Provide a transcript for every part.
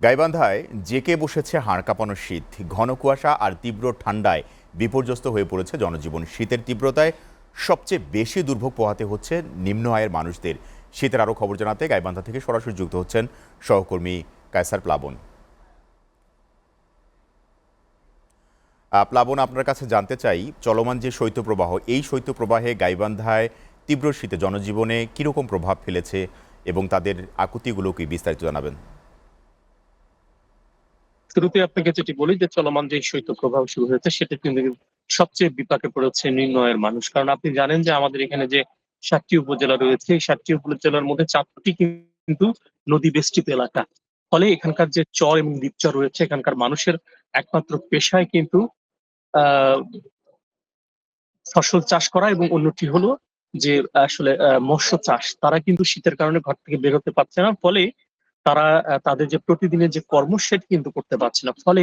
গাইবান্ধায় জেঁকে বসেছে হাড় কাঁপানো শীত। ঘন কুয়াশা আর তীব্র ঠান্ডায় বিপর্যস্ত হয়ে পড়েছে জনজীবন। শীতের তীব্রতায় সবচেয়ে বেশি দুর্ভোগ পোহাতে হচ্ছে নিম্ন আয়ের মানুষদের। শীতের আরও খবর জানাতে গাইবান্ধা থেকে সরাসরি যুক্ত হচ্ছেন সহকর্মী কায়সার প্লাবন। প্লাবন, আপনার কাছে জানতে চাই, চলমান যে শৈত্যপ্রবাহ, এই শৈত্যপ্রবাহে গাইবান্ধায় তীব্র শীতে জনজীবনে কীরকম প্রভাব ফেলেছে এবং তাদের আকুতিগুলো কি বিস্তারিত জানাবেন। শুরুতে আপনাকে যেটি বলি যে চলমান যে শৈত্যপ্রবাহ শুরু হয়েছে সেটা কিন্তু সবচেয়ে বিপাকে পড়েছে নিম্ন আয়ের মানুষ। কারণ আপনি জানেন যে আমাদের এখানে যে ৭টি উপজেলা রয়েছে, এই ৭টি উপজেলার মধ্যে ৪টি কিন্তু নদী বেষ্টিত এলাকা। ফলে এখানকার যে চর এবং দ্বীপচর রয়েছে, এখানকার মানুষের একমাত্র পেশায় কিন্তু আহ ফসল চাষ করা এবং অন্যটি হলো যে আসলে মৎস্য চাষ। তারা কিন্তু শীতের কারণে ঘর থেকে বের হতে পারছে না। ফলে তারা তাদের যে প্রতিদিনের যে কর্ম সেটি কিন্তু করতে পারছে না। ফলে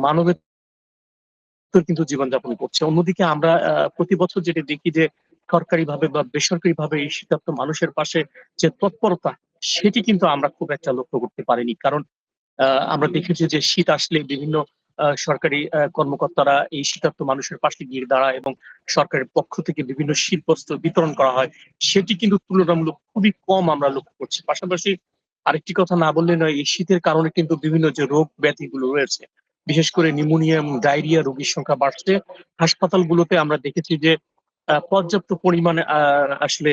মানবেতর কিন্তু জীবনযাপন করছে। অন্যদিকে আমরা প্রতি বছর যেটি দেখি যে সরকারিভাবে বা বেসরকারিভাবে এই শীতার্ত মানুষের পাশে যে তৎপরতা, সেটি কিন্তু আমরা খুব একটা লক্ষ্য করতে পারিনি। কারণ আমরা দেখেছি যে শীত আসলে বিভিন্ন সরকারি কর্মকর্তারা এই শীতার্ত মানুষের পাশে গিয়ে দাঁড়ায় এবং সরকারের পক্ষ থেকে বিভিন্ন শীতবস্ত্র বিতরণ করা হয়। সেটি কিন্তু তুলনামূলক খুবই কম আমরা লক্ষ্য করছি। পাশাপাশি আরেকটি কথা না বললে নয়, এই শীতের কারণে কিন্তু বিভিন্ন যে রোগ ব্যাধিগুলো রয়েছে, বিশেষ করে নিউমোনিয়া এবং ডায়রিয়া রোগীর সংখ্যা বাড়ছে। হাসপাতালগুলোতে আমরা দেখেছি যে পর্যাপ্ত পরিমাণে আসলে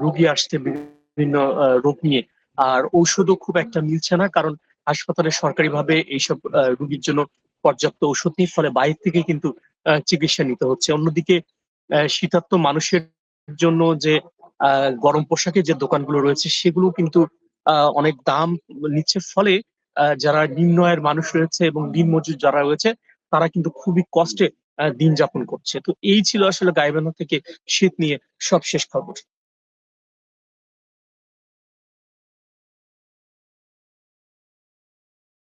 রোগী আসছে বিভিন্ন রোগ নিয়ে। আর ঔষধও খুব একটা মিলছে না। কারণ হাসপাতালে সরকারিভাবে এইসব রোগীর জন্য পর্যাপ্ত ঔষধ নেই। ফলে বাইরে থেকে কিন্তু চিকিৎসা নিতে হচ্ছে। অন্যদিকে শীতার্ত মানুষের জন্য যে গরম পোশাকের যে দোকানগুলো রয়েছে সেগুলো কিন্তু অনেক দাম নিচ্ছে। ফলে যারা নিম্ন আয়ের মানুষ রয়েছে এবং দিনমজুর যারা রয়েছে তারা কিন্তু খুবই কষ্টে দিন যাপন করছে। তো এই ছিল আসলে গাইবান্ধা থেকে শীত নিয়ে সবশেষ খবর।